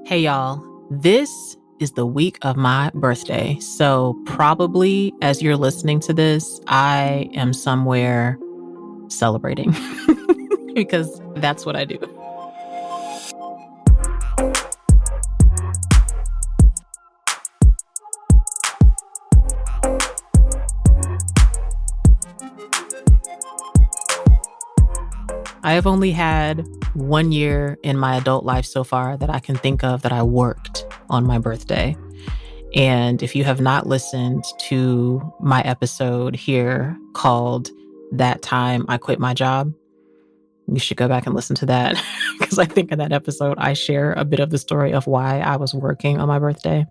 Hey, y'all. This is the week of my birthday. So, probably as you're listening to this, I am somewhere celebrating because that's what I do. I have only had 1 year in my adult life so far that I can think of that I worked on my birthday. And if you have not listened to my episode here called That Time I Quit My Job, you should go back and listen to that because I think in that episode, I share a bit of the story of why I was working on my birthday.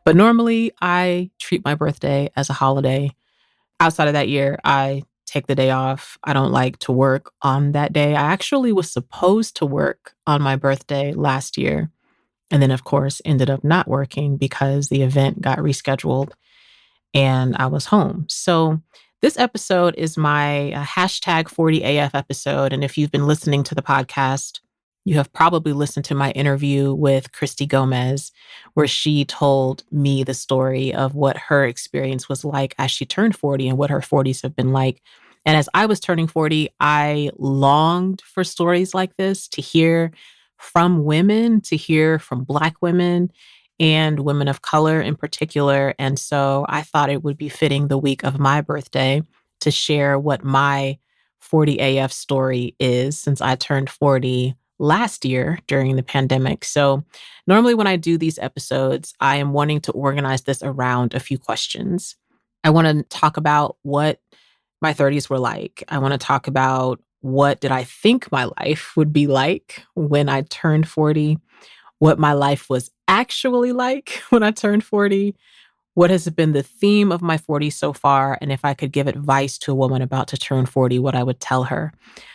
But normally, I treat my birthday as a holiday. Outside of that year, I take the day off. I don't like to work on that day. I actually was supposed to work on my birthday last year. And then, of course, ended up not working because the event got rescheduled and I was home. So this episode is my hashtag 40AF episode. And if you've been listening to the podcast, you have probably listened to my interview with Christy Gomez, where she told me the story of what her experience was like as she turned 40 and what her 40s have been like. And as I was turning 40, I longed for stories like this to hear from women, to hear from Black women and women of color in particular. And so I thought it would be fitting the week of my birthday to share what my 40AF story is since I turned 40 last year during the pandemic. So normally when I do these episodes, I am wanting to organize this around a few questions. I want to talk about what my 30s were like. I want to talk about what did I think my life would be like when I turned 40, what my life was actually like when I turned 40, what has been the theme of my 40s so far, and if I could give advice to a woman about to turn 40, what I would tell her.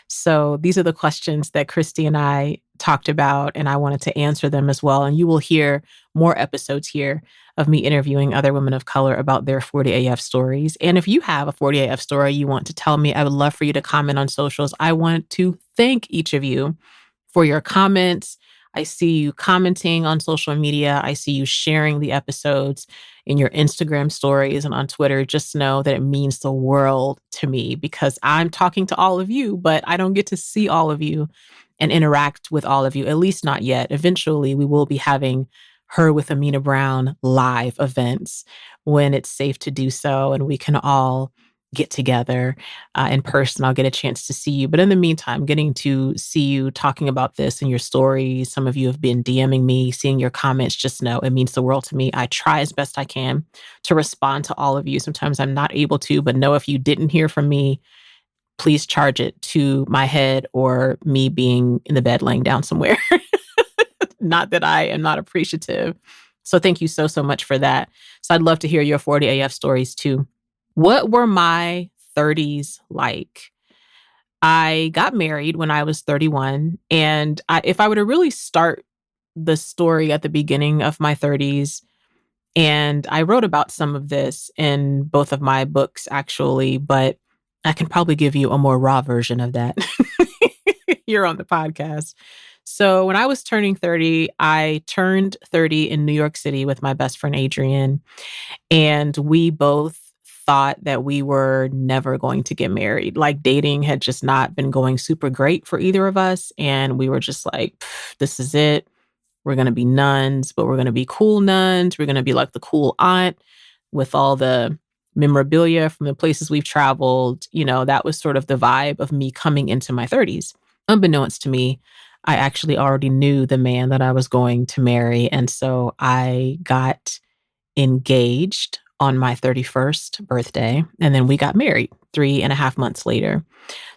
So these are the questions that Christy and I talked about, and I wanted to answer them as well. And you will hear more episodes here of me interviewing other women of color about their 40AF stories. And if you have a 40AF story you want to tell me, I would love for you to comment on socials. I want to thank each of you for your comments. I see you commenting on social media. I see you sharing the episodes in your Instagram stories and on Twitter. Just know that it means the world to me because I'm talking to all of you, but I don't get to see all of you and interact with all of you, at least not yet. Eventually, we will be having Her with Amena Brown live events when it's safe to do so and we can all get together in person. I'll get a chance to see you. But in the meantime, getting to see you talking about this and your stories, some of you have been DMing me, seeing your comments, just know it means the world to me. I try as best I can to respond to all of you. Sometimes I'm not able to, but know if you didn't hear from me, please charge it to my head or me being in the bed laying down somewhere. Not that I am not appreciative. So thank you so, so much for that. So I'd love to hear your 40AF stories too. What were my 30s like? I got married when I was 31. And if I were to really start the story at the beginning of my 30s, and I wrote about some of this in both of my books, actually, but I can probably give you a more raw version of that here on the podcast. So when I was turning 30, I turned 30 in New York City with my best friend, Adrian. And we both thought that we were never going to get married. Like dating had just not been going super great for either of us. And we were just like, this is it. We're going to be nuns, but we're going to be cool nuns. We're going to be like the cool aunt with all the memorabilia from the places we've traveled. You know, that was sort of the vibe of me coming into my 30s. Unbeknownst to me, I actually already knew the man that I was going to marry. And so I got engaged on my 31st birthday, and then we got married 3.5 months later.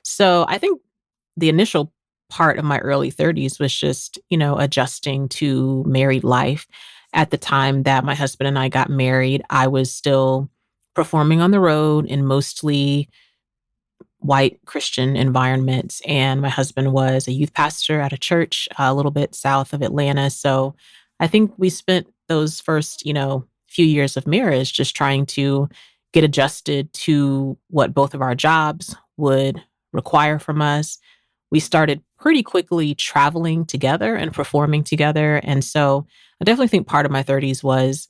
So I think the initial part of my early 30s was just, adjusting to married life. At the time that my husband and I got married, I was still performing on the road in mostly white Christian environments. And my husband was a youth pastor at a church a little bit south of Atlanta. So I think we spent those first, few years of marriage just trying to get adjusted to what both of our jobs would require from us. we started pretty quickly traveling together and performing together. And so I definitely think part of my 30s was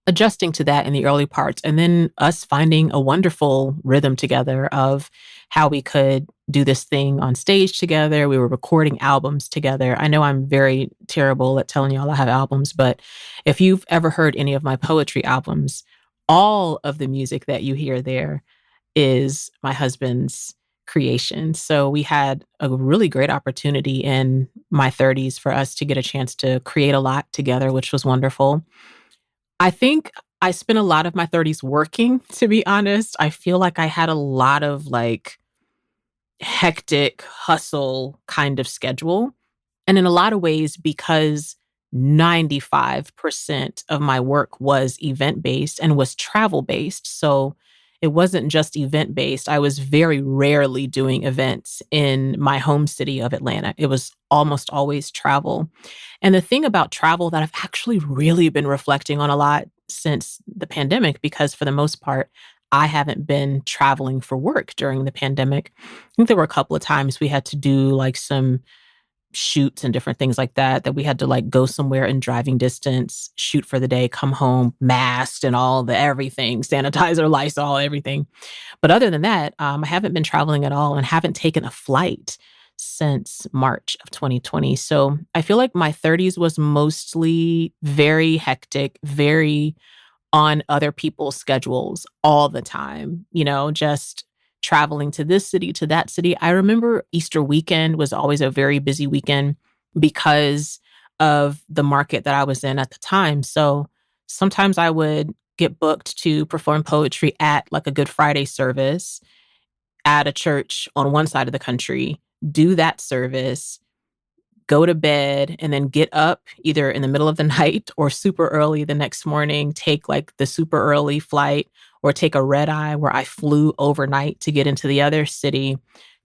adjusting to that in the early parts and then us finding a wonderful rhythm together of how we could do this thing on stage together. We were recording albums together. I know I'm very terrible at telling y'all I have albums, but if you've ever heard any of my poetry albums, all of the music that you hear there is my husband's creation. So we had a really great opportunity in my 30s for us to get a chance to create a lot together, which was wonderful. I think I spent a lot of my 30s working, to be honest. I feel like I had a lot of like hectic hustle kind of schedule. And in a lot of ways, because 95% of my work was event based and was travel based. So it wasn't just event based. I was very rarely doing events in my home city of Atlanta. It was almost always travel. And the thing about travel that I've actually really been reflecting on a lot since the pandemic, because for the most part, I haven't been traveling for work during the pandemic. I think there were a couple of times we had to do like some shoots and different things like that, that we had to like go somewhere in driving distance, shoot for the day, come home masked and all the everything, sanitizer, Lysol, everything. But other than that, I haven't been traveling at all and haven't taken a flight since March of 2020. So I feel like my 30s was mostly very hectic, very on other people's schedules all the time, just traveling to this city, to that city. I remember Easter weekend was always a very busy weekend because of the market that I was in at the time. So sometimes I would get booked to perform poetry at like a Good Friday service at a church on one side of the country, do that service, go to bed, and then get up either in the middle of the night or super early the next morning, take like the super early flight or take a red eye where I flew overnight to get into the other city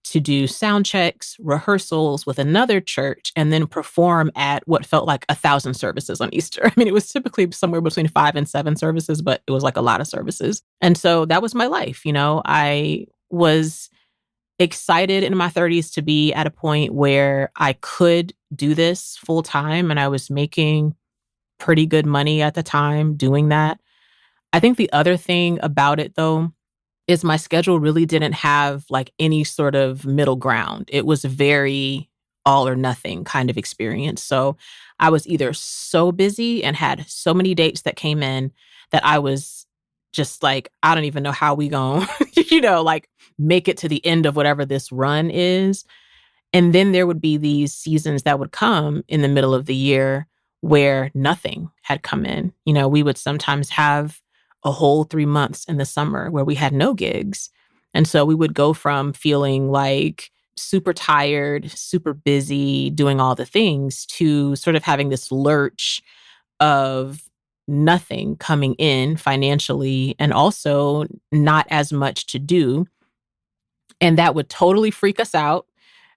to do sound checks, rehearsals with another church, and then perform at what felt like 1,000 services on Easter. I mean, it was typically somewhere between 5 and 7 services, but it was like a lot of services. And so that was my life. I was excited in my 30s to be at a point where I could do this full time, and I was making pretty good money at the time doing that. I think the other thing about it though is my schedule really didn't have like any sort of middle ground. It was very all or nothing kind of experience. So I was either so busy and had so many dates that came in that I was just like, I don't even know how we going, like make it to the end of whatever this run is. And then there would be these seasons that would come in the middle of the year where nothing had come in. We would sometimes have a whole 3 months in the summer where we had no gigs. And so we would go from feeling like super tired, super busy, doing all the things to sort of having this lurch of nothing coming in financially and also not as much to do. And that would totally freak us out,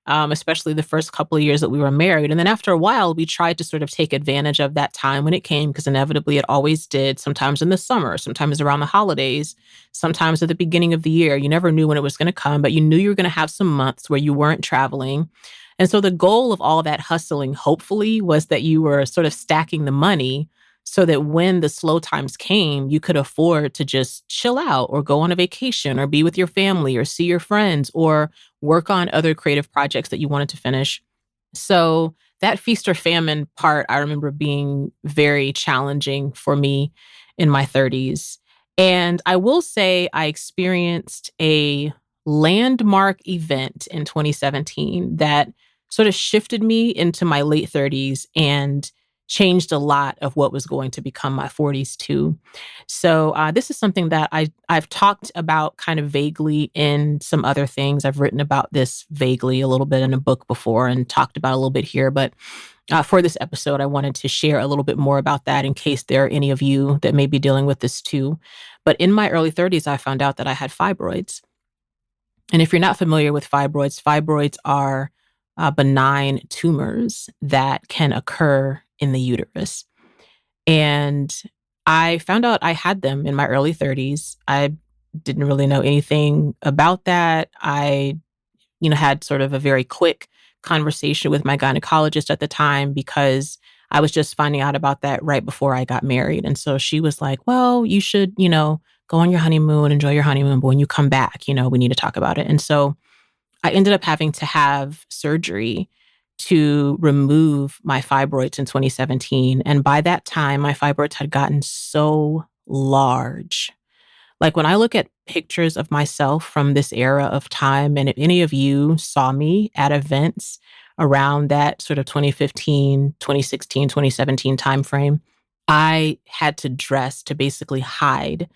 especially the first couple of years that we were married. And then after a while, we tried to sort of take advantage of that time when it came, because inevitably it always did, sometimes in the summer, sometimes around the holidays, sometimes at the beginning of the year. You never knew when it was going to come, but you knew you were going to have some months where you weren't traveling. And so the goal of all that hustling, hopefully, was that you were sort of stacking the money so that when the slow times came, you could afford to just chill out or go on a vacation or be with your family or see your friends or work on other creative projects that you wanted to finish. So that feast or famine part, I remember being very challenging for me in my 30s. And I will say I experienced a landmark event in 2017 that sort of shifted me into my late 30s and changed a lot of what was going to become my 40s too. So this is something that I've talked about kind of vaguely in some other things. I've written about this vaguely a little bit in a book before and talked about a little bit here. But for this episode, I wanted to share a little bit more about that in case there are any of you that may be dealing with this too. But in my early 30s, I found out that I had fibroids. And if you're not familiar with fibroids, fibroids are benign tumors that can occur in the uterus. And I found out I had them in my early 30s. I didn't really know anything about that. I had sort of a very quick conversation with my gynecologist at the time because I was just finding out about that right before I got married. And so she was like, well, you should, go on your honeymoon, enjoy your honeymoon. But when you come back, we need to talk about it. And so I ended up having to have surgery to remove my fibroids in 2017. And by that time, my fibroids had gotten so large. Like when I look at pictures of myself from this era of time, and if any of you saw me at events around that sort of 2015, 2016, 2017 timeframe, I had to dress to basically hide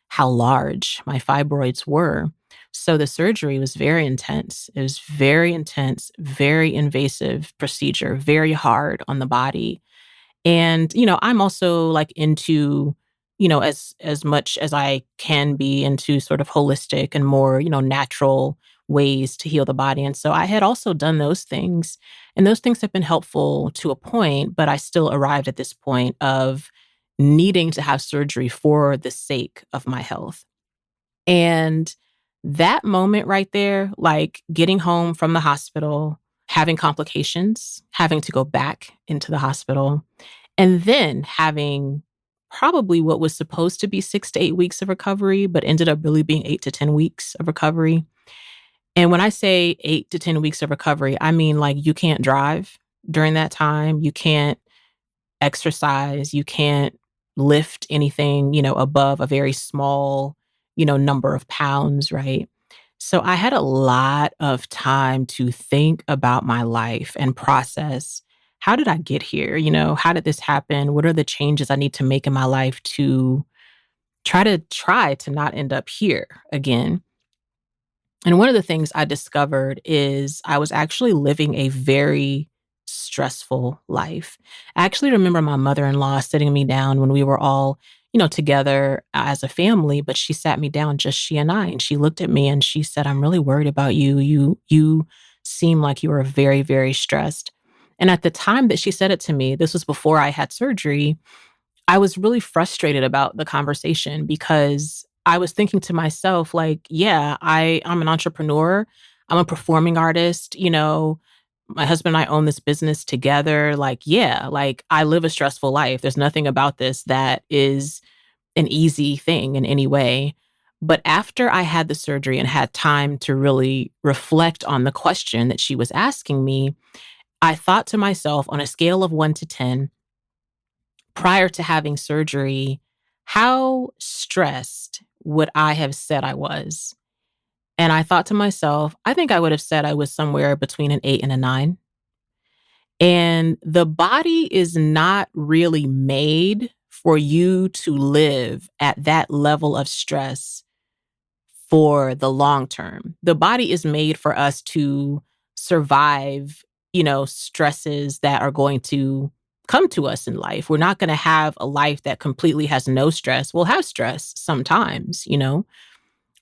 how large my fibroids were. So the surgery was very intense. It was very intense, very invasive procedure, very hard on the body. And, I'm also like into, as much as I can be into sort of holistic and more, natural ways to heal the body. And so I had also done those things. And those things have been helpful to a point, but I still arrived at this point of needing to have surgery for the sake of my health. And that moment right there, like getting home from the hospital, having complications, having to go back into the hospital, and then having probably what was supposed to be 6 to 8 weeks of recovery, but ended up really being 8 to 10 weeks of recovery. And when I say 8 to 10 weeks of recovery, I mean like you can't drive during that time. You can't exercise. You can't lift anything, above a very small, number of pounds, right? So I had a lot of time to think about my life and process, how did I get here? How did this happen? What are the changes I need to make in my life to try to not end up here again? And one of the things I discovered is I was actually living a very stressful life. I actually remember my mother-in-law sitting me down when we were all, together as a family, but she sat me down, just she and I, and she looked at me and she said, I'm really worried about you. You seem like you are very, very stressed. And at the time that she said it to me, this was before I had surgery, I was really frustrated about the conversation because I was thinking to myself, like, yeah, I'm an entrepreneur. I'm a performing artist. My husband and I own this business together. Like, yeah, like I live a stressful life. There's nothing about this that is an easy thing in any way. But after I had the surgery and had time to really reflect on the question that she was asking me, I thought to myself on a scale of 1 to 10, prior to having surgery, how stressed would I have said I was? And I thought to myself, I think I would have said I was somewhere between an 8 and a 9. And the body is not really made for you to live at that level of stress for the long term. The body is made for us to survive, stresses that are going to come to us in life. We're not going to have a life that completely has no stress. We'll have stress sometimes,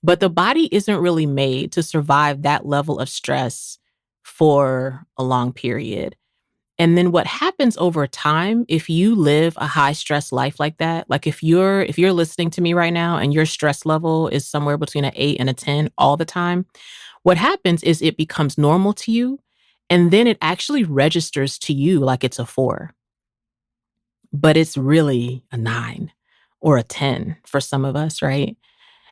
but the body isn't really made to survive that level of stress for a long period. And then what happens over time, if you live a high stress life like that, like if you're listening to me right now and your stress level is somewhere between an 8 and a 10 all the time, what happens is it becomes normal to you. And then it actually registers to you like it's a 4, but it's really a 9 or a 10 for some of us, right?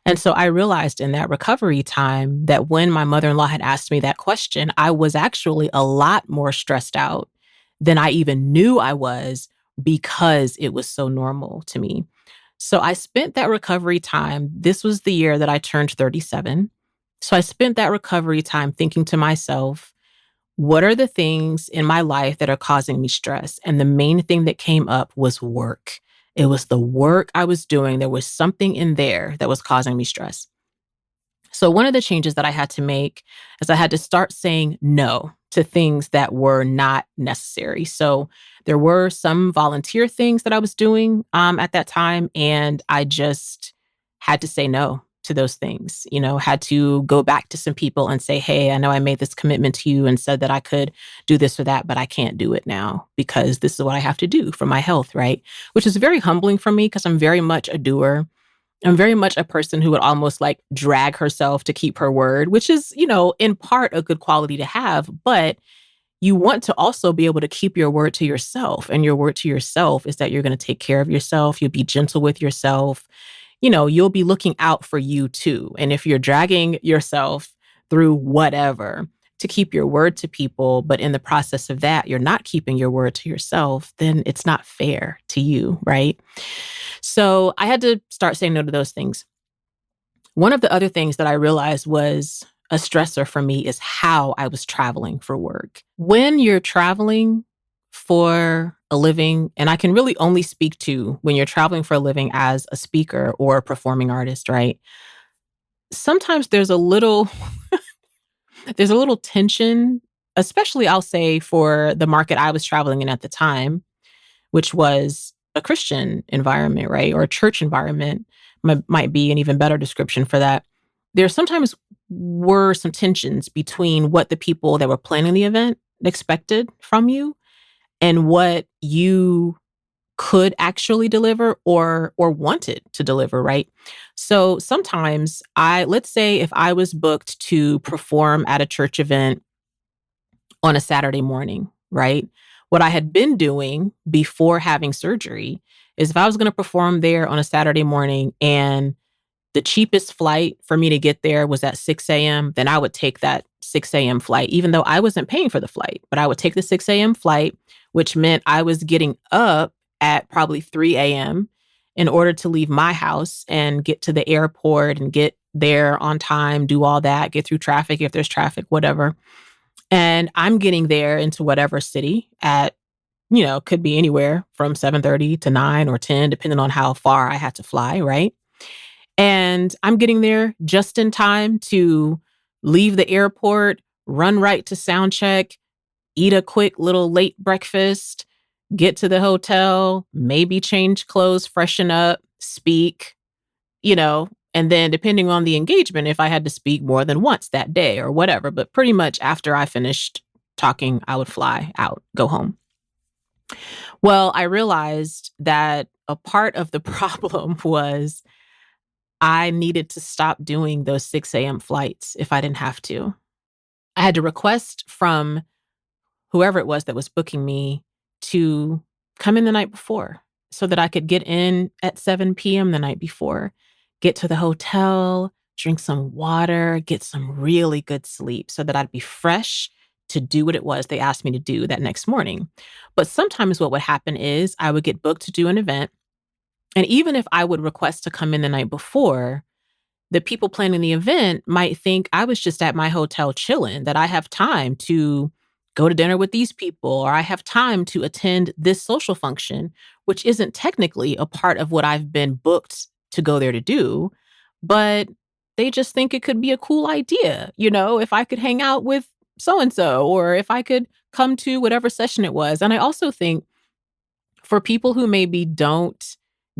And so I realized in that recovery time that when my mother-in-law had asked me that question, I was actually a lot more stressed out than I even knew I was because it was so normal to me. So I spent that recovery time. This was the year that I turned 37. So I spent that recovery time thinking to myself, what are the things in my life that are causing me stress? And the main thing that came up was work. It was the work I was doing. There was something in there that was causing me stress. So one of the changes that I had to make is I had to start saying no to things that were not necessary. So there were some volunteer things that I was doing at that time, and I just had to say no to those things. Had to go back to some people and say, hey, I know I made this commitment to you and said that I could do this or that, but I can't do it now because this is what I have to do for my health, right? Which is very humbling for me because I'm very much a doer. I'm very much a person who would almost like drag herself to keep her word, which is, in part a good quality to have. But you want to also be able to keep your word to yourself. And your word to yourself is that you're going to take care of yourself. You'll be gentle with yourself. You'll be looking out for you too. And if you're dragging yourself through whatever to keep your word to people, but in the process of that, you're not keeping your word to yourself, then it's not fair to you, right? So I had to start saying no to those things. One of the other things that I realized was a stressor for me is how I was traveling for work. When you're traveling for a living, and I can really only speak to when you're traveling for a living as a speaker or a performing artist, right? Sometimes there's a little tension, especially I'll say for the market I was traveling in at the time, which was a Christian environment, right? Or a church environment might be an even better description for that. There sometimes were some tensions between what the people that were planning the event expected from you and what you could actually deliver or wanted to deliver, right? So sometimes let's say if I was booked to perform at a church event on a Saturday morning, right? What I had been doing before having surgery is if I was going to perform there on a Saturday morning and the cheapest flight for me to get there was at 6 a.m., then I would take that 6 a.m. flight, even though I wasn't paying for the flight. But I would take the 6 a.m. flight, which meant I was getting up at probably 3 a.m. in order to leave my house and get to the airport and get there on time, do all that, get through traffic if there's traffic, whatever. And I'm getting there into whatever city at, could be anywhere from 7:30 to 9 or 10, depending on how far I had to fly, right? And I'm getting there just in time to leave the airport, run right to sound check, eat a quick little late breakfast, get to the hotel, maybe change clothes, freshen up, speak, and then depending on the engagement, if I had to speak more than once that day or whatever, but pretty much after I finished talking, I would fly out, go home. Well, I realized that a part of the problem was I needed to stop doing those 6 a.m. flights if I didn't have to. I had to request from whoever it was that was booking me to come in the night before so that I could get in at 7 p.m. the night before, get to the hotel, drink some water, get some really good sleep so that I'd be fresh to do what it was they asked me to do that next morning. But sometimes what would happen is I would get booked to do an event. And even if I would request to come in the night before, the people planning the event might think I was just at my hotel chilling, that I have time to go to dinner with these people, or I have time to attend this social function, which isn't technically a part of what I've been booked to go there to do. But they just think it could be a cool idea, if I could hang out with so and so, or if I could come to whatever session it was. And I also think for people who maybe don't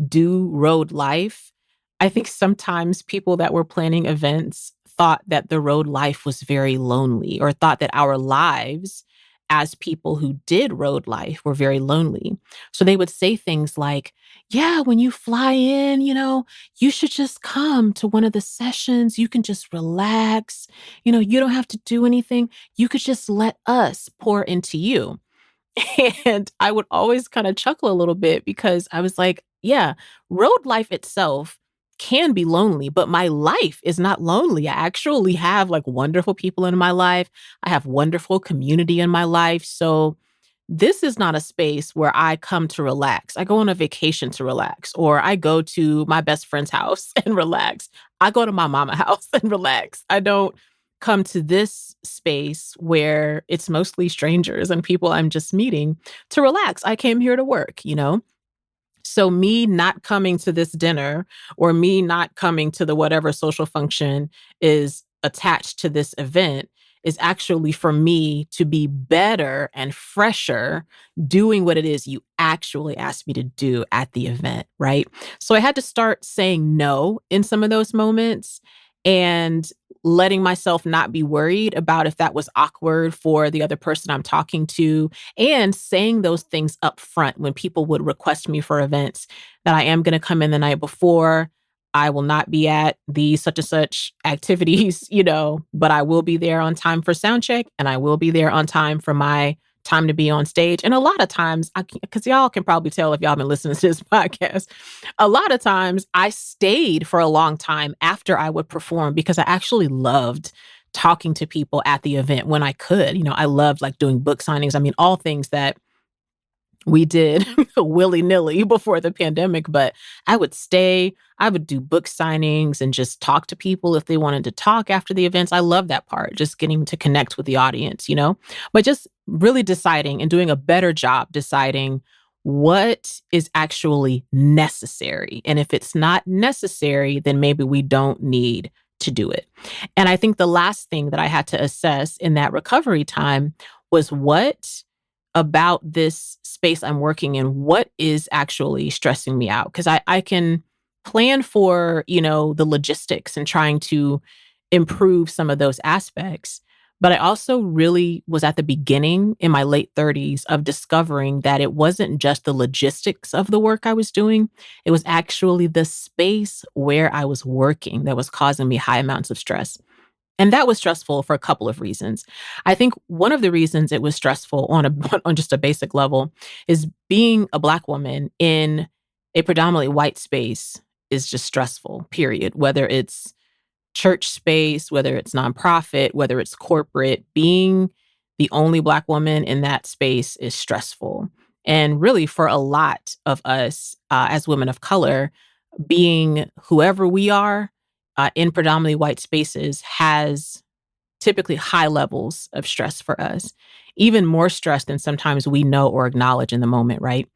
do road life, I think sometimes people that were planning events thought that the road life was very lonely or thought that our lives as people who did road life were very lonely. So they would say things like, yeah, when you fly in, you should just come to one of the sessions. You can just relax. You don't have to do anything. You could just let us pour into you. And I would always kind of chuckle a little bit because I was like, yeah, road life itself can be lonely, but my life is not lonely. I actually have like wonderful people in my life. I have wonderful community in my life. So this is not a space where I come to relax. I go on a vacation to relax, or I go to my best friend's house and relax. I go to my mama's house and relax. I don't come to this space where it's mostly strangers and people I'm just meeting to relax. I came here to work. So me not coming to this dinner or me not coming to the whatever social function is attached to this event is actually for me to be better and fresher doing what it is you actually asked me to do at the event, right? So I had to start saying no in some of those moments and letting myself not be worried about if that was awkward for the other person I'm talking to, and saying those things up front when people would request me for events that I am going to come in the night before. I will not be at the such and such activities, but I will be there on time for sound check and I will be there on time for my time to be on stage. And a lot of times, because y'all can probably tell if y'all been listening to this podcast, a lot of times I stayed for a long time after I would perform because I actually loved talking to people at the event when I could. I loved like doing book signings. I mean, all things that we did willy-nilly before the pandemic, but I would stay, I would do book signings and just talk to people if they wanted to talk after the events. I love that part, just getting to connect with the audience. But just really deciding and doing a better job deciding what is actually necessary. And if it's not necessary, then maybe we don't need to do it. And I think the last thing that I had to assess in that recovery time was what about this space I'm working in, what is actually stressing me out? Because I can plan for, the logistics and trying to improve some of those aspects. But I also really was at the beginning in my late 30s of discovering that it wasn't just the logistics of the work I was doing. It was actually the space where I was working that was causing me high amounts of stress. And that was stressful for a couple of reasons. I think one of the reasons it was stressful on on just a basic level is being a Black woman in a predominantly white space is just stressful, period. Whether it's church space, whether it's nonprofit, whether it's corporate, being the only Black woman in that space is stressful. And really, for a lot of us as women of color, being whoever we are in predominantly white spaces has typically high levels of stress for us, even more stress than sometimes we know or acknowledge in the moment, right?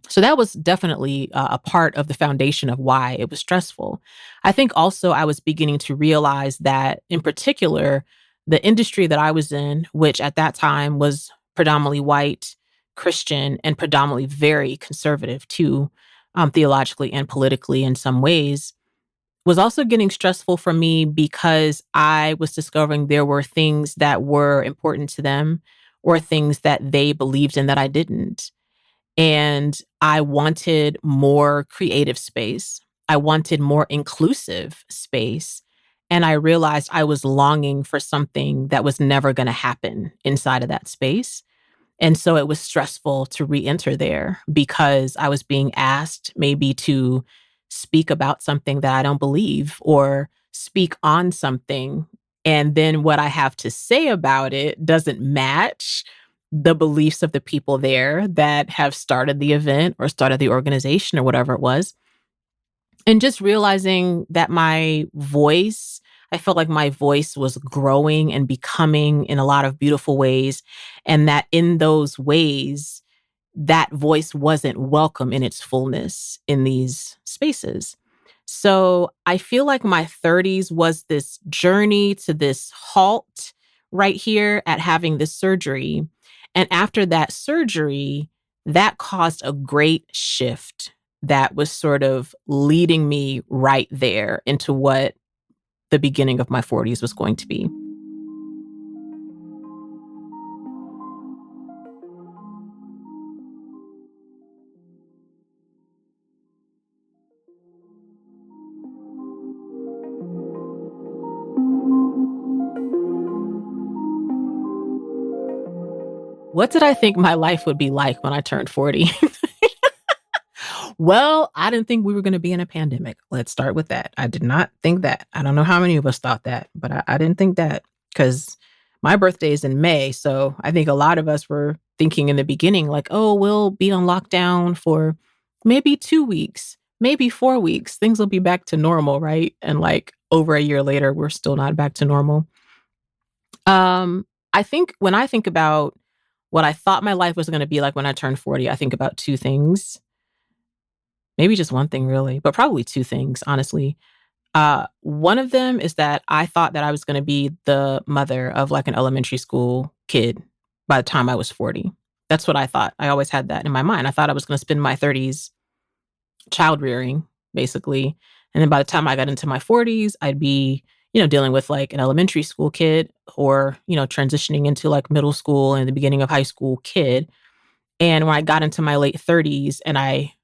So that was definitely a part of the foundation of why it was stressful. I think also I was beginning to realize that, in particular, the industry that I was in, which at that time was predominantly white, Christian, and predominantly very conservative too, theologically and politically in some ways, was also getting stressful for me because I was discovering there were things that were important to them or things that they believed in that I didn't. And I wanted more creative space. I wanted more inclusive space. And I realized I was longing for something that was never going to happen inside of that space. And so it was stressful to re-enter there because I was being asked maybe to speak about something that I don't believe or speak on something. And then what I have to say about it doesn't match the beliefs of the people there that have started the event or started the organization or whatever it was. And just realizing that I felt like my voice was growing and becoming in a lot of beautiful ways. And that in those ways, that voice wasn't welcome in its fullness in these spaces. So I feel like my 30s was this journey to this halt right here at having this surgery. And after that surgery, that caused a great shift that was sort of leading me right there into what the beginning of my 40s was going to be. What did I think my life would be like when I turned 40? Well, I didn't think we were going to be in a pandemic. Let's start with that. I did not think that. I don't know how many of us thought that, but I didn't think that because my birthday is in May. So I think a lot of us were thinking in the beginning, like, oh, we'll be on lockdown for maybe 2 weeks, maybe 4 weeks. Things will be back to normal, right? And like over a year later, we're still not back to normal. I think when I think about what I thought my life was going to be like when I turned 40, I think about two things. Maybe just one thing really, but probably two things, honestly. One of them is that I thought that I was going to be the mother of like an elementary school kid by the time I was 40. That's what I thought. I always had that in my mind. I thought I was going to spend my 30s child rearing, basically. And then by the time I got into my 40s, I'd be, dealing with like an elementary school kid or, transitioning into like middle school and the beginning of high school kid. And when I got into my late 30s and I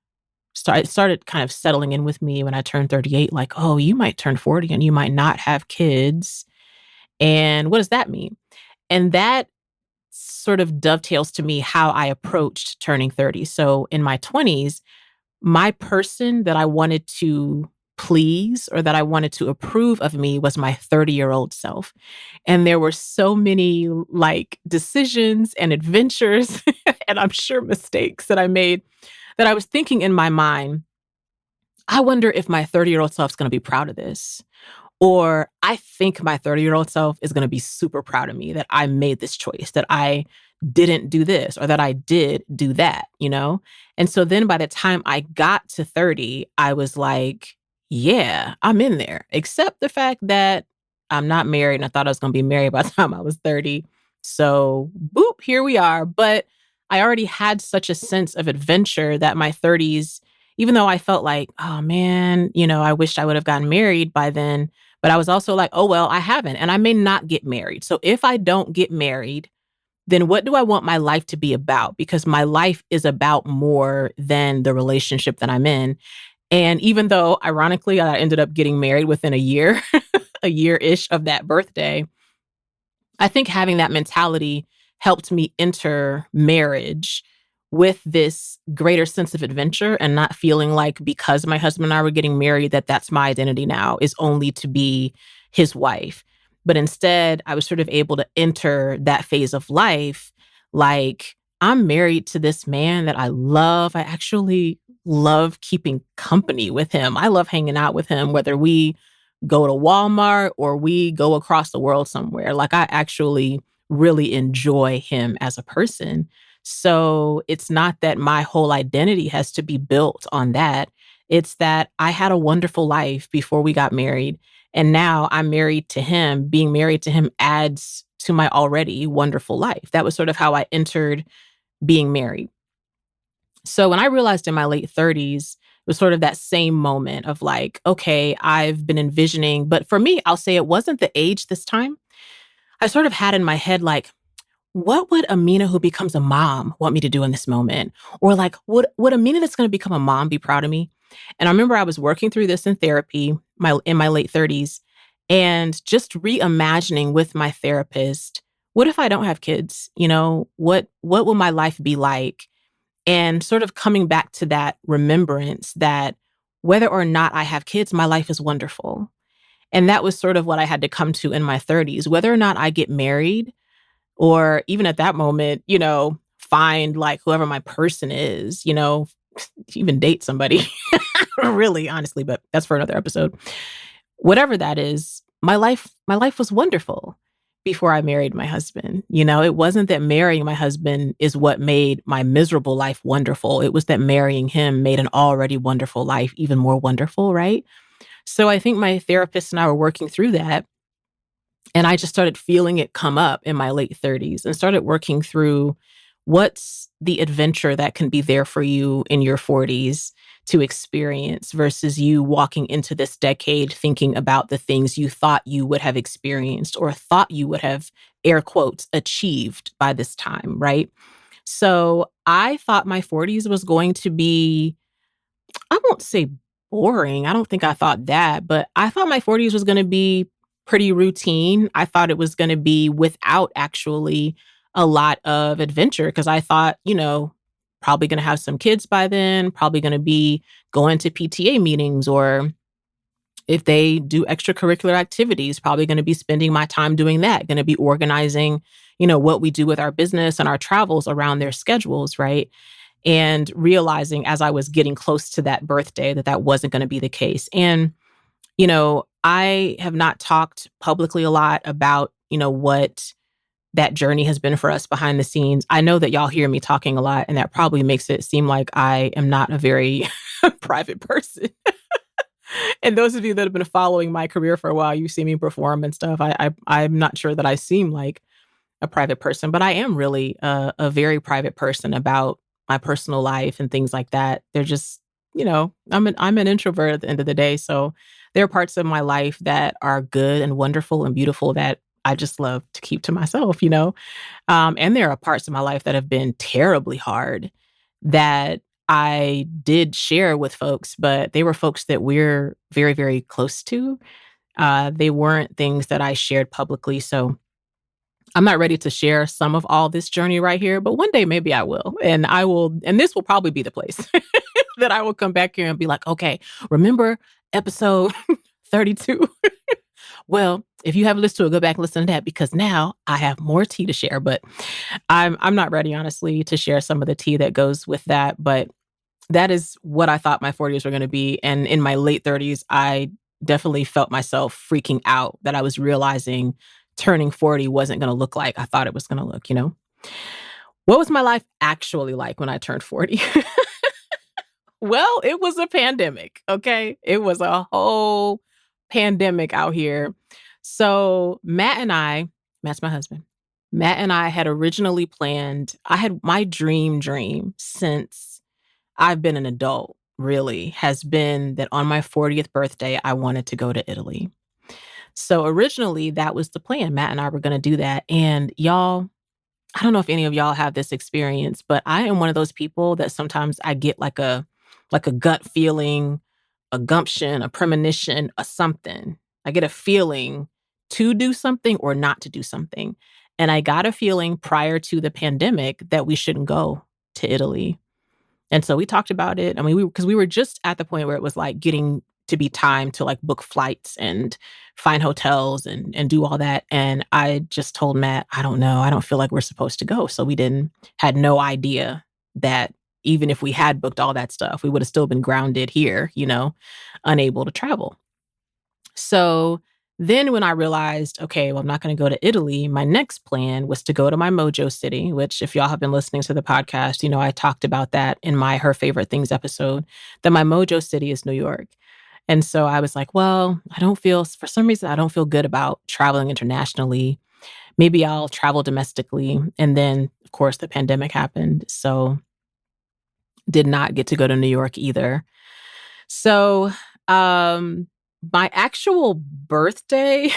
it started kind of settling in with me when I turned 38, like, oh, you might turn 40 and you might not have kids. And what does that mean? And that sort of dovetails to me how I approached turning 30. So in my 20s, my person that I wanted to please or that I wanted to approve of me was my 30-year-old self. And there were so many like decisions and adventures and I'm sure mistakes that I made that I was thinking in my mind, I wonder if my 30-year-old self's going to be proud of this. Or I think my 30-year-old self is going to be super proud of me that I made this choice, that I didn't do this or that I did do that, you know? And so then by the time I got to 30, I was like, yeah, I'm in there, except the fact that I'm not married and I thought I was going to be married by the time I was 30. So, boop, here we are. But I already had such a sense of adventure that my 30s, even though I felt like, oh man, I wished I would have gotten married by then. But I was also like, oh, well, I haven't, and I may not get married. So if I don't get married, then what do I want my life to be about? Because my life is about more than the relationship that I'm in. And even though, ironically, I ended up getting married within a year, a year-ish of that birthday, I think having that mentality helped me enter marriage with this greater sense of adventure and not feeling like because my husband and I were getting married that that's my identity now is only to be his wife. But instead, I was sort of able to enter that phase of life like I'm married to this man that I love. I actually love keeping company with him. I love hanging out with him, whether we go to Walmart or we go across the world somewhere. Like I actually really enjoy him as a person. So it's not that my whole identity has to be built on that. It's that I had a wonderful life before we got married. And now I'm married to him. Being married to him adds to my already wonderful life. That was sort of how I entered being married. So when I realized in my late 30s, it was sort of that same moment of like, okay, I've been envisioning, but for me, I'll say it wasn't the age this time. I sort of had in my head, like, what would Amena who becomes a mom want me to do in this moment? Or like, would Amena that's going to become a mom be proud of me? And I remember I was working through this in therapy, in my late 30s, and just reimagining with my therapist, what if I don't have kids? What will my life be like? And sort of coming back to that remembrance that whether or not I have kids, my life is wonderful. And that was sort of what I had to come to in my 30s. Whether or not I get married, or even at that moment, find like whoever my person is, even date somebody, really, honestly, but that's for another episode. Whatever that is, my life was wonderful before I married my husband. It wasn't that marrying my husband is what made my miserable life wonderful. It was that marrying him made an already wonderful life even more wonderful, right? So I think my therapist and I were working through that. And I just started feeling it come up in my late 30s and started working through what's the adventure that can be there for you in your 40s to experience versus you walking into this decade thinking about the things you thought you would have experienced or thought you would have, air quotes, achieved by this time, right? So I thought my 40s was going to be, I won't say boring. I don't think I thought that, but I thought my 40s was going to be pretty routine. I thought it was going to be without actually a lot of adventure because I thought, probably going to have some kids by then, probably going to be going to PTA meetings or if they do extracurricular activities, probably going to be spending my time doing that, going to be organizing, what we do with our business and our travels around their schedules, right? And realizing as I was getting close to that birthday that wasn't going to be the case. And, I have not talked publicly a lot about, what that journey has been for us behind the scenes. I know that y'all hear me talking a lot, and that probably makes it seem like I am not a very private person. And those of you that have been following my career for a while, you see me perform and stuff. I'm not sure that I seem like a private person, but I am really a very private person about my personal life and things like that. They're just, I'm an introvert at the end of the day. So there are parts of my life that are good and wonderful and beautiful that I just love to keep to myself. And there are parts of my life that have been terribly hard that I did share with folks, but they were folks that we're very, very close to. They weren't things that I shared publicly. So I'm not ready to share some of all this journey right here, but one day maybe I will. And I will, and this will probably be the place that I will come back here and be like, okay, remember episode 32? Well, if you haven't listened to it, go back and listen to that because now I have more tea to share. But I'm not ready, honestly, to share some of the tea that goes with that. But that is what I thought my 40s were going to be. And in my late 30s, I definitely felt myself freaking out that I was realizing turning 40 wasn't going to look like I thought it was going to look, you know? What was my life actually like when I turned 40? Well, it was a pandemic, okay? It was a whole pandemic out here. So Matt's my husband. Matt and I had originally planned, I had my dream since I've been an adult, really, has been that on my 40th birthday, I wanted to go to Italy. So originally, that was the plan. Matt and I were going to do that. And y'all, I don't know if any of y'all have this experience, but I am one of those people that sometimes I get like a gut feeling, a gumption, a premonition, a something. I get a feeling to do something or not to do something. And I got a feeling prior to the pandemic that we shouldn't go to Italy. And so we talked about it. I mean, because we were just at the point where it was like getting to be time to like book flights and find hotels and do all that. And I just told Matt, I don't know. I don't feel like we're supposed to go. So we had no idea that even if we had booked all that stuff, we would have still been grounded here, you know, unable to travel. So then when I realized, okay, well, I'm not going to go to Italy, my next plan was to go to my mojo city, which if y'all have been listening to the podcast, you know, I talked about that in my Her Favorite Things episode, that my mojo city is New York. And so I was like, well, for some reason, I don't feel good about traveling internationally. Maybe I'll travel domestically. And then, of course, the pandemic happened. So did not get to go to New York either. So, my actual birthday,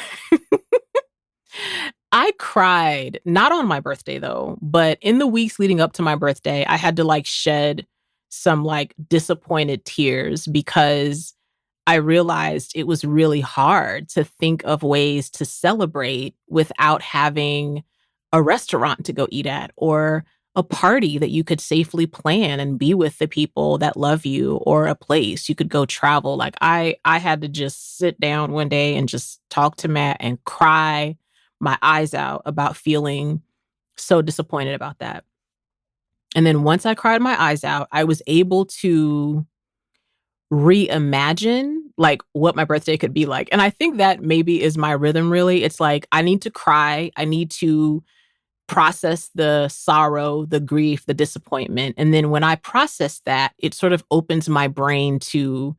I cried, not on my birthday though, but in the weeks leading up to my birthday, I had to like shed some like disappointed tears because I realized it was really hard to think of ways to celebrate without having a restaurant to go eat at or a party that you could safely plan and be with the people that love you or a place you could go travel. Like I had to just sit down one day and just talk to Matt and cry my eyes out about feeling so disappointed about that. And then once I cried my eyes out, I was able to reimagine like what my birthday could be like. And I think that maybe is my rhythm really. It's like I need to cry, I need to process the sorrow, the grief, the disappointment. And then when I process that, it sort of opens my brain to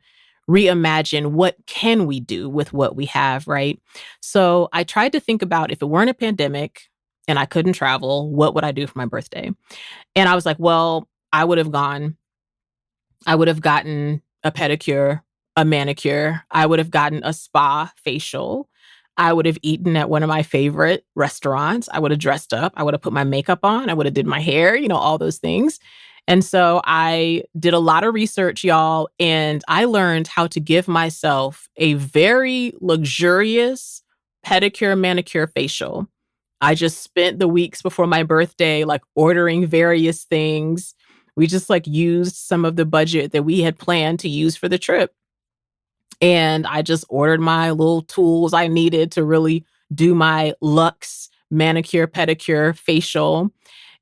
reimagine what can we do with what we have, right? So I tried to think about if it weren't a pandemic and I couldn't travel, what would I do for my birthday? And I was like, well, I would have gotten a pedicure, a manicure. I would have gotten a spa facial. I would have eaten at one of my favorite restaurants. I would have dressed up. I would have put my makeup on. I would have did my hair, you know, all those things. And so I did a lot of research, y'all, and I learned how to give myself a very luxurious pedicure, manicure, facial. I just spent the weeks before my birthday, like ordering various things. We just like used some of the budget that we had planned to use for the trip. And I just ordered my little tools I needed to really do my luxe manicure, pedicure, facial.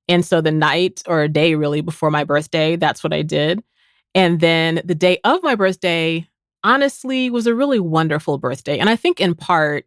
And so the night or a day really before my birthday, that's what I did. And then the day of my birthday, honestly, was a really wonderful birthday. And I think in part,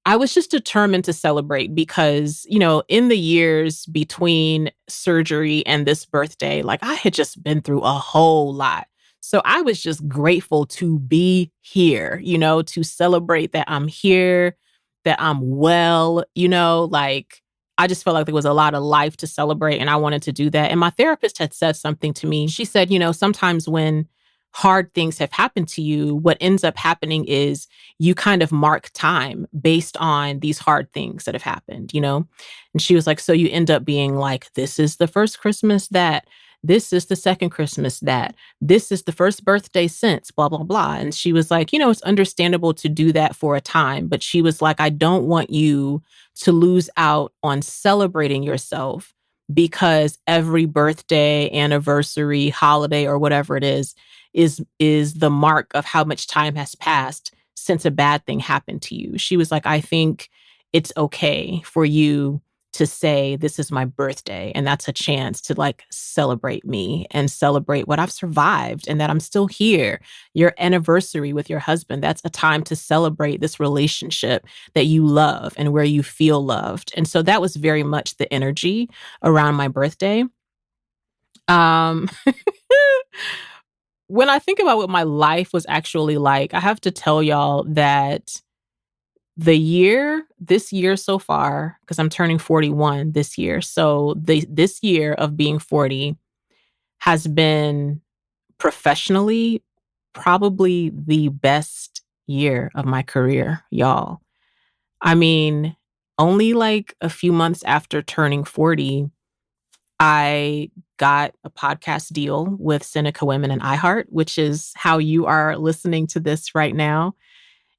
I was just determined to celebrate because, you know, in the years between surgery and this birthday, like I had just been through a whole lot. So I was just grateful to be here, you know, to celebrate that I'm here, that I'm well, you know, like I just felt like there was a lot of life to celebrate and I wanted to do that. And my therapist had said something to me. She said, you know, sometimes when hard things have happened to you, what ends up happening is you kind of mark time based on these hard things that have happened, you know? And she was like, so you end up being like, this is the first Christmas that This is the second Christmas that. This is the first birthday since, blah, blah, blah. And she was like, it's understandable to do that for a time. But she was like, I don't want you to lose out on celebrating yourself because every birthday, anniversary, holiday, or whatever it is the mark of how much time has passed since a bad thing happened to you. She was like, I think it's okay for you to say, this is my birthday. And that's a chance to like celebrate me and celebrate what I've survived and that I'm still here. Your anniversary with your husband, that's a time to celebrate this relationship that you love and where you feel loved. And so that was very much the energy around my birthday. Um, when I think about what my life was actually like, I have to tell y'all that this year so far, because I'm turning 41 this year. So this year of being 40 has been professionally probably the best year of my career, y'all. I mean, only like a few months after turning 40, I got a podcast deal with Seneca Women and iHeart, which is how you are listening to this right now.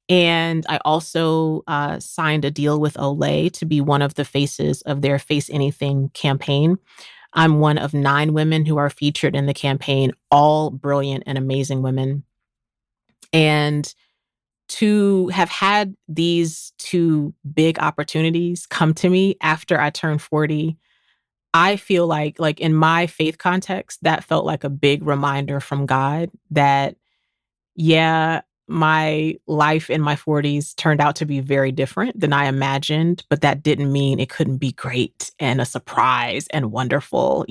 And I also signed a deal with Olay to be one of the faces of their Face Anything campaign. I'm one of 9 women who are featured in the campaign, all brilliant and amazing women. And to have had these 2 big opportunities come to me after I turned 40, I feel like in my faith context, that felt like a big reminder from God that, yeah, my life in my 40s turned out to be very different than I imagined, but that didn't mean it couldn't be great and a surprise and wonderful.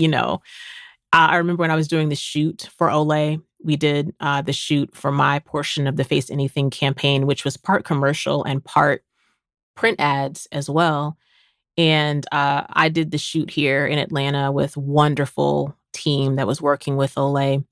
I remember when I was doing the shoot for Olay, we did the shoot for my portion of the Face Anything campaign, which was part commercial and part print ads as well. And I did the shoot here in Atlanta with wonderful team that was working with Olay.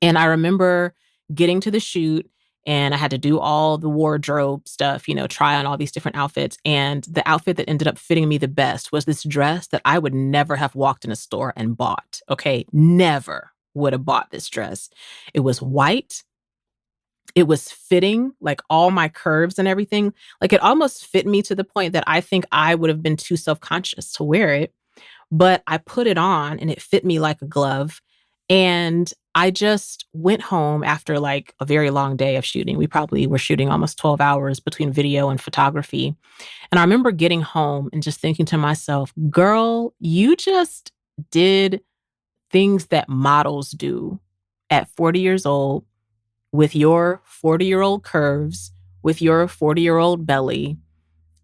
And I remember getting to the shoot and I had to do all the wardrobe stuff, try on all these different outfits. And the outfit that ended up fitting me the best was this dress that I would never have walked in a store and bought. Okay. Never would have bought this dress. It was white. It was fitting, like all my curves and everything. Like it almost fit me to the point that I think I would have been too self-conscious to wear it. But I put it on and it fit me like a glove. And I just went home after like a very long day of shooting. We probably were shooting almost 12 hours between video and photography. And I remember getting home and just thinking to myself, girl, you just did things that models do at 40 years old with your 40-year-old curves, with your 40-year-old belly.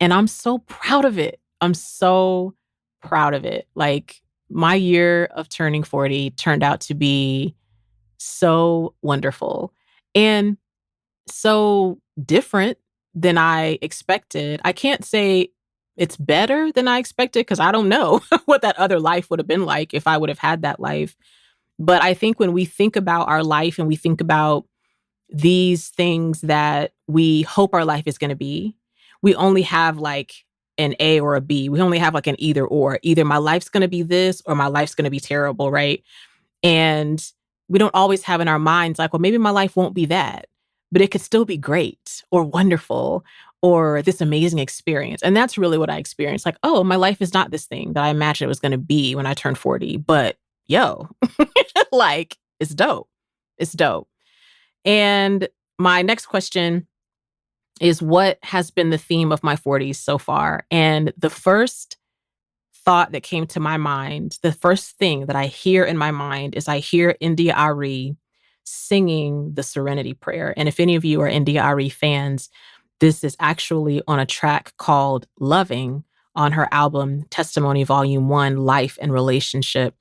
And I'm so proud of it. I'm so proud of it. Like my year of turning 40 turned out to be so wonderful and so different than I expected. I can't say it's better than I expected because I don't know what that other life would have been like if I would have had that life. But I think when we think about our life and we think about these things that we hope our life is going to be, we only have like an A or a B. We only have like an either or. Either my life's going to be this or my life's going to be terrible, right? And we don't always have in our minds like, well, maybe my life won't be that, but it could still be great or wonderful or this amazing experience. And that's really what I experienced. Like, oh, my life is not this thing that I imagined it was going to be when I turned 40, but yo, like it's dope. It's dope. And my next question is what has been the theme of my 40s so far? And the first thought that came to my mind, the first thing that I hear in my mind is I hear India Ari singing the Serenity Prayer. And if any of you are India Ari fans, this is actually on a track called Loving on her album Testimony Volume 1, Life and Relationship.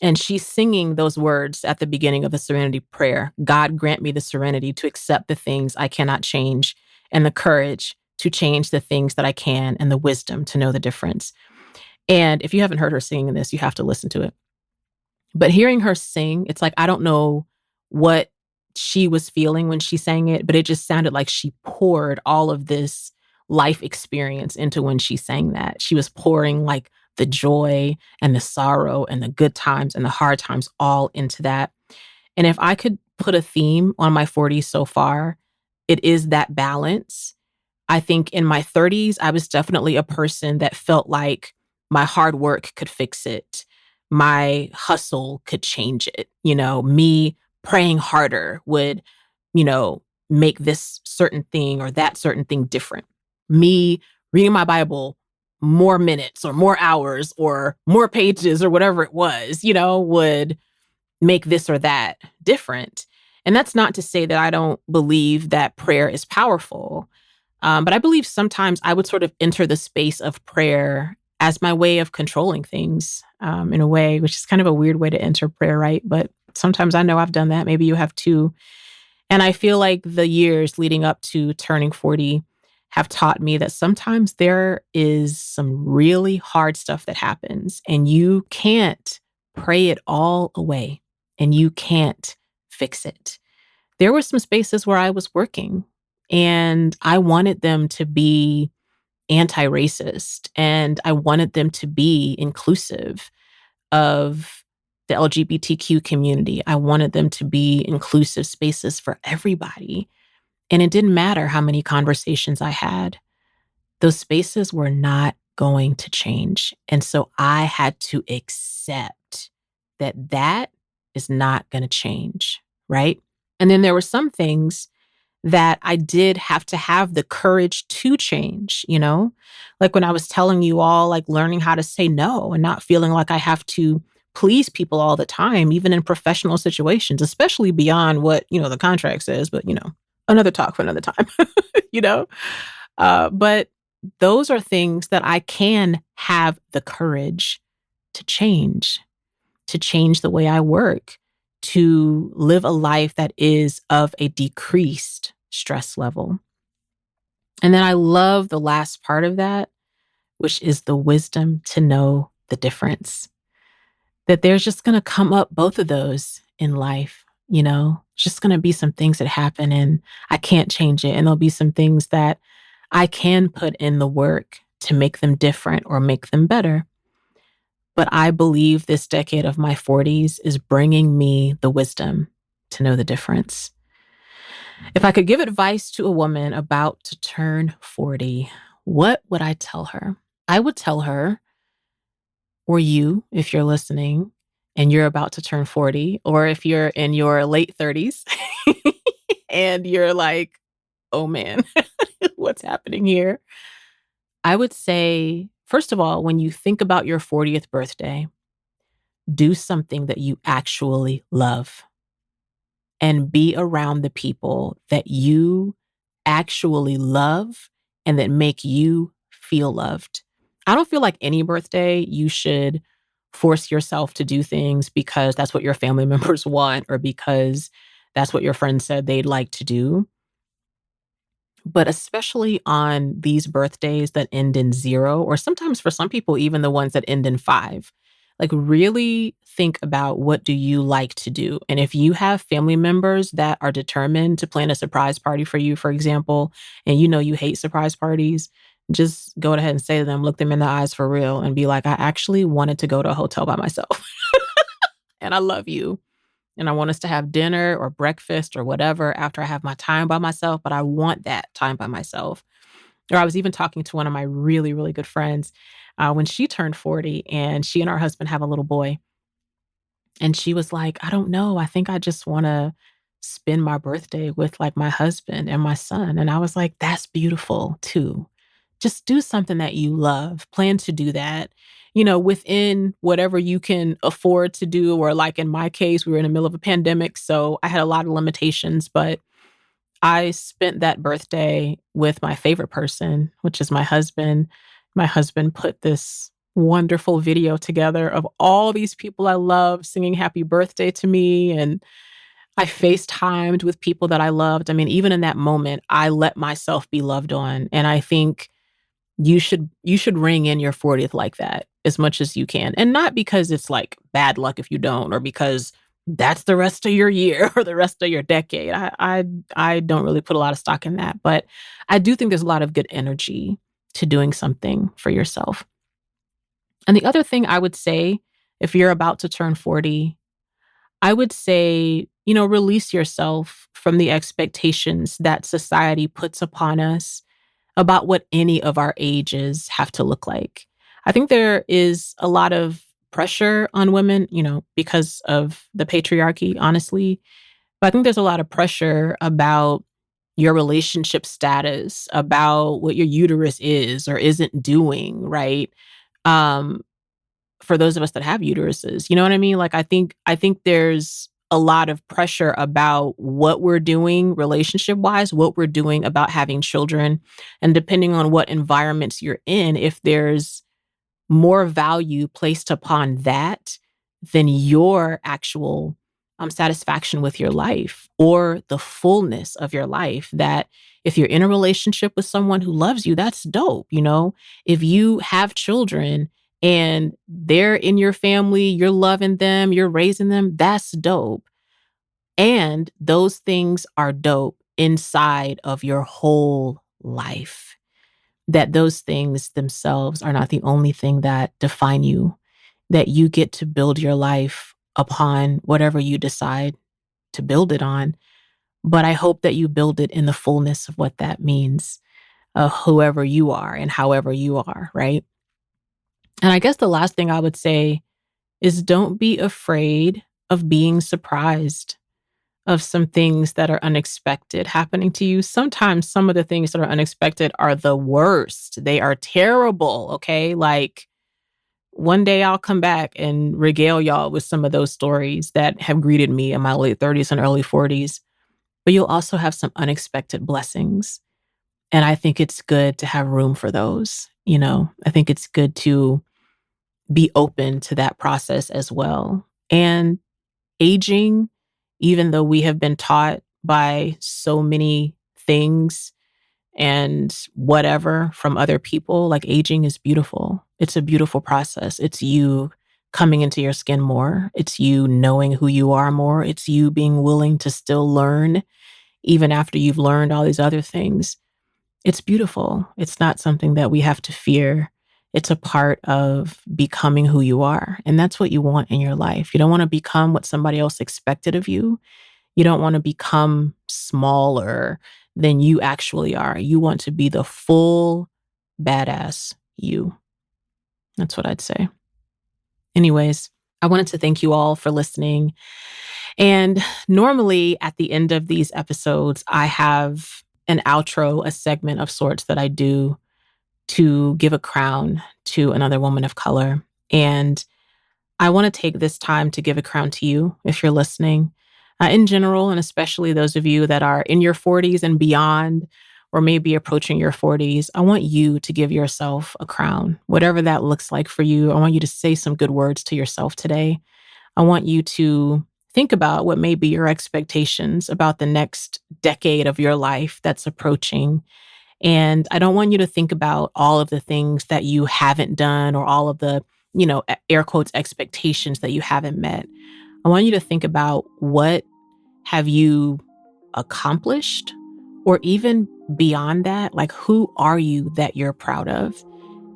And she's singing those words at the beginning of the Serenity Prayer. God grant me the serenity to accept the things I cannot change and the courage to change the things that I can and the wisdom to know the difference. And if you haven't heard her singing this, you have to listen to it. But hearing her sing, it's like, I don't know what she was feeling when she sang it, but it just sounded like she poured all of this life experience into when she sang that. She was pouring like the joy and the sorrow and the good times and the hard times all into that. And if I could put a theme on my 40s so far, it is that balance. I think in my 30s, I was definitely a person that felt like my hard work could fix it. My hustle could change it. Me praying harder would, you know, make this certain thing or that certain thing different. Me reading my Bible more minutes or more hours or more pages or whatever it was, would make this or that different. And that's not to say that I don't believe that prayer is powerful. But I believe sometimes I would sort of enter the space of prayer as my way of controlling things in a way, which is kind of a weird way to enter prayer, right? But sometimes I know I've done that. Maybe you have too. And I feel like the years leading up to turning 40 have taught me that sometimes there is some really hard stuff that happens and you can't pray it all away and you can't fix it. There were some spaces where I was working and I wanted them to be anti-racist and I wanted them to be inclusive of the LGBTQ community. I wanted them to be inclusive spaces for everybody. And it didn't matter how many conversations I had. Those spaces were not going to change. And so I had to accept that that is not going to change, right? And then there were some things that I did have to have the courage to change. Like when I was telling you all, like learning how to say no and not feeling like I have to please people all the time, even in professional situations, especially beyond what, the contract says, but, another talk for another time, you know? But those are things that I can have the courage to change the way I work, to live a life that is of a decreased stress level. And then I love the last part of that, which is the wisdom to know the difference. That there's just going to come up both of those in life, just going to be some things that happen and I can't change it. And there'll be some things that I can put in the work to make them different or make them better. But I believe this decade of my 40s is bringing me the wisdom to know the difference. If I could give advice to a woman about to turn 40, what would I tell her? I would tell her, or you, if you're listening and you're about to turn 40, or if you're in your late 30s and you're like, oh man, what's happening here? I would say, first of all, when you think about your 40th birthday, do something that you actually love and be around the people that you actually love and that make you feel loved. I don't feel like any birthday you should force yourself to do things because that's what your family members want or because that's what your friends said they'd like to do. But especially on these birthdays that end in 0, or sometimes for some people, even the ones that end in 5, like really think about what do you like to do? And if you have family members that are determined to plan a surprise party for you, for example, and you hate surprise parties, just go ahead and say to them, look them in the eyes for real and be like, I actually wanted to go to a hotel by myself and I love you. And I want us to have dinner or breakfast or whatever after I have my time by myself, but I want that time by myself. Or I was even talking to one of my really, really good friends when she turned 40 and she and her husband have a little boy. And she was like, I don't know. I think I just want to spend my birthday with like my husband and my son. And I was like, that's beautiful too. Just do something that you love. Plan to do that, within whatever you can afford to do. Or like in my case, we were in the middle of a pandemic. So I had a lot of limitations, but I spent that birthday with my favorite person, which is my husband. My husband put this wonderful video together of all these people I love singing happy birthday to me. And I FaceTimed with people that I loved. I mean, even in that moment, I let myself be loved on. And I think you should ring in your 40th like that as much as you can. And not because it's like bad luck if you don't, or because that's the rest of your year or the rest of your decade. I don't really put a lot of stock in that. But I do think there's a lot of good energy to doing something for yourself. And the other thing I would say, if you're about to turn 40, I would say, release yourself from the expectations that society puts upon us about what any of our ages have to look like. I think there is a lot of pressure on women, because of the patriarchy, honestly. But I think there's a lot of pressure about your relationship status, about what your uterus is or isn't doing, right? Um, for those of us that have uteruses, you know what I mean? Like I think there's a lot of pressure about what we're doing relationship wise, what we're doing about having children. And depending on what environments you're in, if there's more value placed upon that than your actual satisfaction with your life or the fullness of your life. That if you're in a relationship with someone who loves you, that's dope. If you have children and they're in your family, you're loving them, you're raising them, that's dope. And those things are dope inside of your whole life. That those things themselves are not the only thing that define you, that you get to build your life upon whatever you decide to build it on. But I hope that you build it in the fullness of what that means, whoever you are and however you are, right? And I guess the last thing I would say is don't be afraid of being surprised of some things that are unexpected happening to you. Sometimes some of the things that are unexpected are the worst. They are terrible, okay? Like one day I'll come back and regale y'all with some of those stories that have greeted me in my late 30s and early 40s. But you'll also have some unexpected blessings. And I think it's good to have room for those. I think it's good to be open to that process as well. And aging, even though we have been taught by so many things and whatever from other people, like aging is beautiful. It's a beautiful process. It's you coming into your skin more. It's you knowing who you are more. It's you being willing to still learn, even after you've learned all these other things. It's beautiful. It's not something that we have to fear. It's a part of becoming who you are. And that's what you want in your life. You don't want to become what somebody else expected of you. You don't want to become smaller than you actually are. You want to be the full badass you. That's what I'd say. Anyways, I wanted to thank you all for listening. And normally at the end of these episodes, I have an outro, a segment of sorts that I do to give a crown to another woman of color. And I want to take this time to give a crown to you if you're listening. In general, and especially those of you that are in your 40s and beyond, or maybe approaching your 40s, I want you to give yourself a crown, whatever that looks like for you. I want you to say some good words to yourself today. I want you to think about what may be your expectations about the next decade of your life that's approaching. And I don't want you to think about all of the things that you haven't done or all of the, air quotes, expectations that you haven't met. I want you to think about what have you accomplished, or even beyond that, like who are you that you're proud of,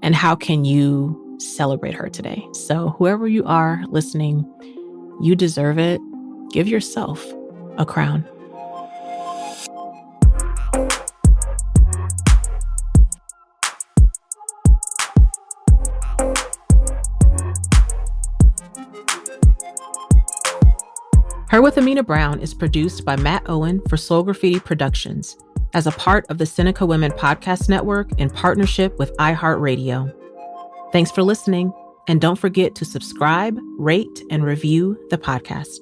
and how can you celebrate her today? So whoever you are listening, you deserve it. Give yourself a crown. Her with Amena Brown is produced by Matt Owen for Soul Graffiti Productions as a part of the Seneca Women Podcast Network in partnership with iHeartRadio. Thanks for listening, and don't forget to subscribe, rate, and review the podcast.